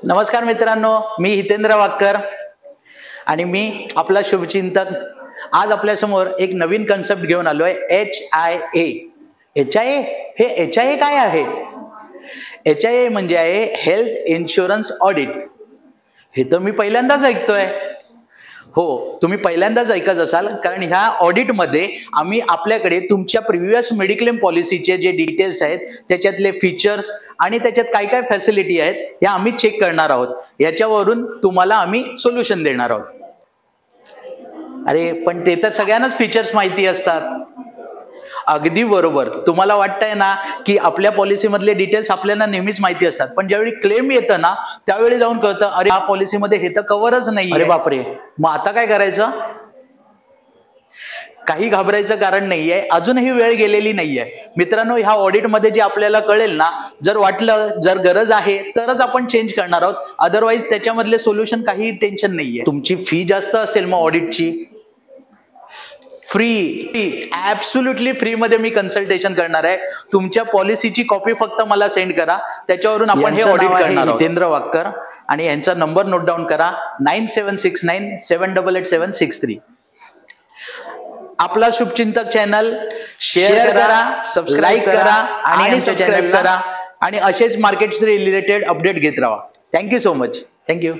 नमस्कार मित्रांनो, मी हितेंद्र वाक्कर आणि मी आपला शुभचिंतक। आज आपल्या समोर एक नवीन कन्सेप्ट घेऊन आलोय, HIA। HIA हे HIA काय आहे? HIA म्हणजे आहे हेल्थ इन्शुरन्स ऑडिट। हे तर मी पहिल्यांदाच ऐकतोय। हो, तुम्ही पहिल्यांदाच ऐकत असाल, कारण ह्या ऑडिट मध्ये आम्ही आपल्याकडे तुमच्या प्रिव्हियस मेडिक्लेम पॉलिसीचे जे डिटेल्स आहेत, त्याच्यातले फीचर्स आणि त्याच्यात काय काय फॅसिलिटी आहेत या आम्ही चेक करणार आहोत। याच्यावरून तुम्हाला आम्ही सोल्युशन देणार आहोत। अरे पण ते तर सगळ्यांनाच फीचर्स माहिती असतात। अगदी बरोबर, तुम्हाला वाटतंय ना की आपल्या पॉलिसी मधले डिटेल्स आपल्याला नेहमीच माहिती असतात, पण ज्यावेळी क्लेम येतं ना त्यावेळी जाऊन कळतं, अरे हा पॉलिसी मध्ये हे तर कव्हरच नाही। अरे बापरे, मग आता काय करायचं? काही घाबरायचं कारण नाहीये, अजूनही वेळ गेलेली नाहीये मित्रांनो। ह्या ऑडिट मध्ये जे आपल्याला कळेल ना, जर वाटलं जर गरज आहे तरच आपण चेंज करणार आहोत, अदरवाईज त्याच्यामधले सोल्युशन काही टेन्शन नाहीये। तुमची फी जास्त असेल मग ऑडिटची फ्री, ऍब्सोल्युटली फ्री मध्ये मी कन्सल्टेशन करणार आहे। तुमच्या पॉलिसीची कॉपी फक्त मला सेंड करा, त्याच्यावरून आपण हे ऑडिट करणार आहोत। हितेंद्र वाक्कर आणि यांचा नंबर नोट डाऊन करा, 9769788763। आपला शुभचिंतक चॅनल शेअर करा, सबस्क्राईब करा आणि सबस्क्राईब करा आणि असेच मार्केट्स रिलेटेड अपडेट घेत राहा। Thank you so much. थँक्यू।